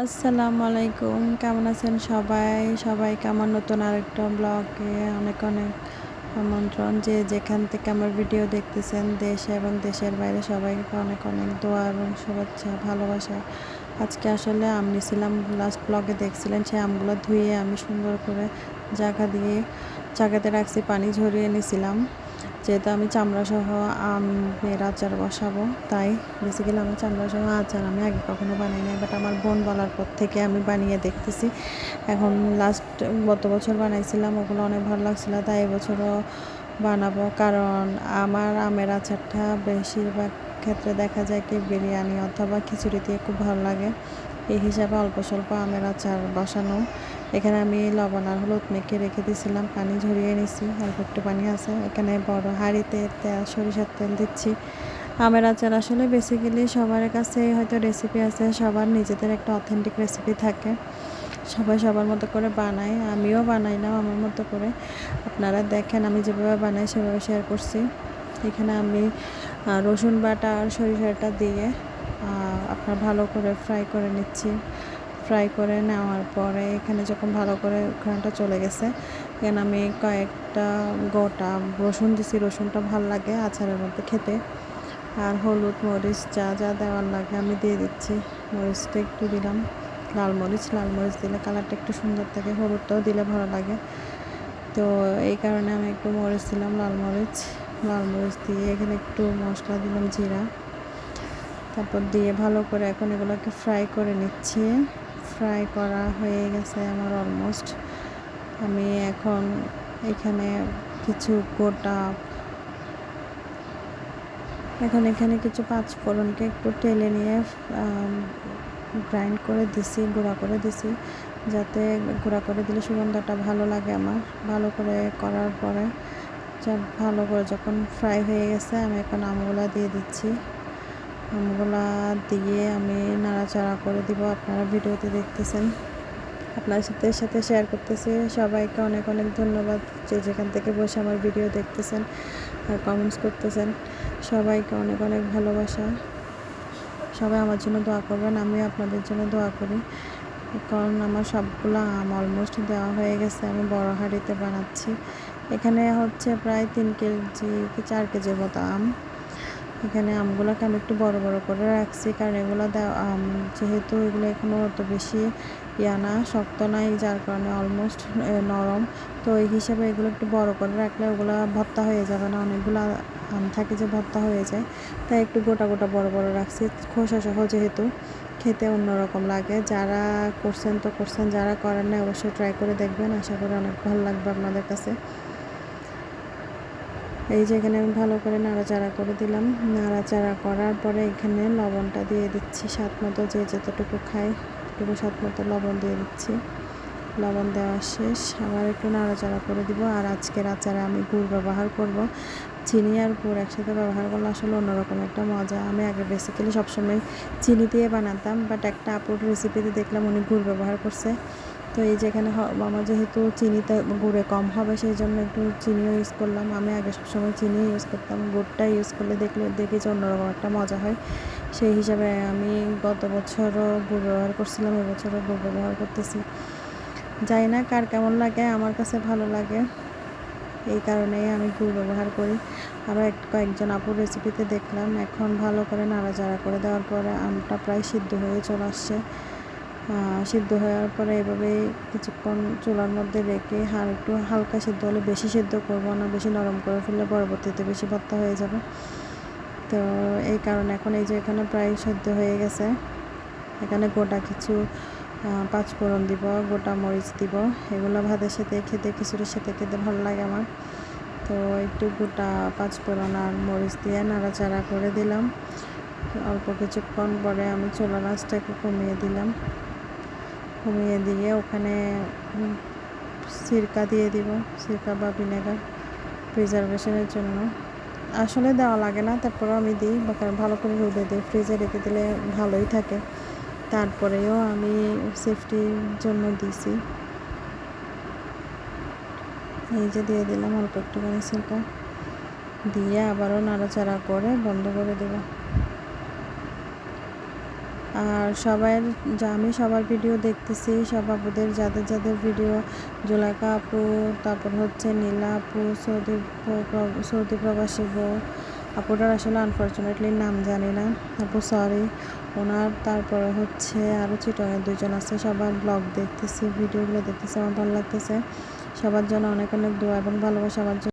আসসালামু আলাইকুম, কেমন আছেন সবাই? সবাইকে আমার নতুন আরেকটা ব্লগে অনেক অনেক আমন্ত্রণ। যে যেখান থেকে আমার ভিডিও দেখতেছেন, দেশে এবং দেশের বাইরে সবাইকে অনেক অনেক দোয়া এবং শুভেচ্ছা, ভালোবাসা। আজকে আসলে আম নিছিলাম, লাস্ট ব্লগে দেখছিলেন, সেই আমগুলো ধুয়ে আমি সুন্দর করে জায়গাতে রাখছি, পানি ঝরিয়ে নিছিলাম। যেহেতু আমি চামড়াসহ আমের আচার বসাবো, তাই বেসিক্যালি আমি চামড়াসহ আচার আমি আগে কখনো বানাই নাই, বাট আমার বোন বলার পর থেকে আমি বানিয়ে দেখতেছি। এখন গত বছর বানাইছিলাম, ওগুলো অনেক ভালো লাগছিল, তাই এবছরও বানাবো। কারণ আমার আমের আচারটা বেশিরভাগ ক্ষেত্রে দেখা যায় কি বিরিয়ানি অথবা খিচুড়ি দিয়ে খুব ভালো লাগে। এই হিসাবে অল্প স্বল্প আমের আচার বসানো। এখানে আমি লবণ আর হলুদ মেখে রেখে দিয়েছিলাম, পানি ঝরিয়ে নিছি, অল্প একটু পানি আছে। এখানে বড় হাঁড়িতে সরিষার তেল দিচ্ছি। আমের আচার আসলে বেসিক্যালি সবার কাছে হয়তো রেসিপি আছে, সবার নিজেদের একটা অথেন্টিক রেসিপি থাকে, সবাই সবার মতো করে বানায়, আমিও বানাইলাম আমার মতো করে। আপনারা দেখেন আমি যেভাবে বানাই সেভাবে শেয়ার করছি। এখানে আমি রসুন বাটা আর সরিষাটা দিয়ে আপনার ভালো করে ফ্রাই করে নিচ্ছি। ফ্রাই করে নেওয়ার পরে এখানে যখন ভালো করে ঘ্রাণটা চলে গেছে, এখানে আমি কয়েকটা গোটা রসুন দিছি। রসুনটা ভালো লাগে আচারের মধ্যে খেতে। আর হলুদ মরিচ যা যা দেওয়ার লাগে আমি দিয়ে দিচ্ছি। মরিচটা একটু দিলাম, লাল মরিচ দিলে কালারটা একটু সুন্দর থাকে, হলুদটাও দিলে ভালো লাগে। তো এই কারণে আমি একটু মরিচ দিলাম, লাল মরিচ দিয়ে এখানে একটু মশলা দিলাম, জিরা, তারপর দিয়ে ভালো করে এখন এগুলোকে ফ্রাই করে নিচ্ছি। ফ্রাই করা হয়ে গেছে আমার অলমোস্ট। আমি এখন এখানে কিছু কিছু পাঁচফোড়নকে একটু টেলে নিয়ে গ্রাইন্ড করে দিছি, গুঁড়া করে দিছি, যাতে গুঁড়া করে দিলে সুগন্ধটা ভালো লাগে আমার। ভালো করে করার পরে ভালো করে যখন ফ্রাই হয়ে গেছে, আমি এখন আমগুলা দিয়ে দিচ্ছি। আমগুলা দিয়ে আমি নাড়াচাড়া করে দিব। আপনারা ভিডিওতে দেখতেছেন, আপনার সাথে শেয়ার করতেছি। সবাইকে অনেক অনেক ধন্যবাদ, যে যেখান থেকে বসে আমার ভিডিও দেখতেছেন আর কমেন্টস করতেছেন। সবাইকে অনেক অনেক ভালোবাসা। সবাই আমার জন্য দোয়া করবেন, আমিও আপনাদের জন্য দোয়া করি। কারণ আমার সবগুলো আম অলমোস্ট দেওয়া হয়ে গেছে, আমি বড় হাঁড়িতে বানাচ্ছি। এখানে হচ্ছে প্রায় 3 কেজি কি 4 কেজির মতো আম। এখানে আমগুলোকে আমি একটু বড় বড় করে রাখছি, কারণ এগুলো যেহেতু এগুলো এখনও অত বেশি না, শক্ত নাই, যার কারণে অলমোস্ট নরম। তো এই হিসাবে এগুলো একটু বড় করে রাখলে ওগুলো ভর্তা হয়ে যাবে না, অনেকগুলো আম থাকে যে ভর্তা হয়ে যায়। তাই একটু গোটা গোটা বড় বড় রাখছি, খোসা সহ, যেহেতু খেতে অন্যরকম লাগে। যারা করছেন তো করছেন, যারা করেন না অবশ্যই ট্রাই করে দেখবেন, আশা করি অনেক ভালো লাগবে আপনাদের কাছে। এই যে এখানে আমি ভালো করে নাড়াচাড়া করে দিলাম। নাড়াচাড়া করার পরে এখানে লবণটা দিয়ে দিচ্ছি স্বাদ মতো, যে যতটুকু খাই ততটুকু স্বাদ মতো লবণ দিয়ে দিচ্ছি। লবণ দেওয়া শেষ, আবার একটু নাড়াচাড়া করে দিব। আর আজকের আচারে আমি গুড় ব্যবহার করব। চিনি আর গুড় একসাথে ব্যবহার করলে আসলে অন্যরকম একটা মজা। আমি আগে বেসিক্যালি সবসময় চিনি দিয়ে বানাতাম, বাট একটা আপুর রেসিপিতে দেখলাম উনি গুড় ব্যবহার করছে। তো এই যেখানে আমার যেহেতু চিনিটা গুড়ে কম হবে, সেই জন্য একটু চিনিও ইউজ করলাম। আমি আগে সবসময় চিনি ইউজ করতাম, গুড়টা ইউজ করলে দেখি যে অন্যরকম একটা মজা হয়। সেই হিসাবে আমি গত বছরও গুড় ব্যবহার করছিলাম, এবছরও গুড় ব্যবহার করতেছি। জানি না কার কেমন লাগে, আমার কাছে ভালো লাগে, এই কারণেই আমি গুড় ব্যবহার করি। আরও কয়েকজন আপুর রেসিপিতে দেখলাম। এখন ভালো করে নাড়াচাড়া করে দেওয়ার পরে আমটা প্রায় সিদ্ধ হয়ে চলে আসছে। সিদ্ধ হওয়ার পরে এভাবে কিছুক্ষণ চুলার মধ্যে রেখে একটু হালকা সিদ্ধ হলে, বেশি সিদ্ধ করবো না, বেশি নরম করে ফেললে পরবর্তীতে বেশি ভর্তা হয়ে যাবে। তো এই কারণে এখন এই যে এখানে প্রায় সিদ্ধ হয়ে গেছে। এখানে গোটা কিছু পাঁচফোড়ন দিব, গোটা মরিচ দিব। এগুলো ভাতের সাথে খেতে, খিচুড়ির সাথে খেতে ভালো লাগে আমার। তো একটু গোটা পাঁচফোড়ন আর মরিচ দিয়ে নাড়াচাড়া করে দিলাম। অল্প কিছুক্ষণ পরে আমি চুলার আঁচটাকে কমিয়ে দিলাম। কমিয়ে দিয়ে ওখানে সিরকা দিয়ে দিব, সিরকা বা ভিনেগার, প্রিজারভেশনের জন্য। আসলে দেওয়া লাগে না, তারপরেও আমি দিই, ভালো করে রোদে দিই, ফ্রিজে রেখে দিলে ভালোই থাকে। তারপরেও আমি সেফটির জন্য দিছি। এই যে দিয়ে দিলাম অল্প একটুখানি সিরকা, দিয়ে আবারও নাড়াচাড়া করে বন্ধ করে দেব। আর সবার আমি সবার ভিডিও দেখতেছি, সব আপুদের যাদের যাদের ভিডিও, জোলাকা আপু, তারপর হচ্ছে নীলা আপু, সৌদি প্রবাসী বউ আপুটার আসলে আনফর্চুনেটলি নাম জানি না, আপু সরি ওনার। তারপরে হচ্ছে আরও চিটংয়ের 2জন আছে, সবার ব্লগ দেখতেছি, ভিডিওগুলো দেখতেছি, আমার ভালো লাগতেছে। সবার জন্য অনেক অনেক দোয়া এবং ভালোবাসা আমার জন্য।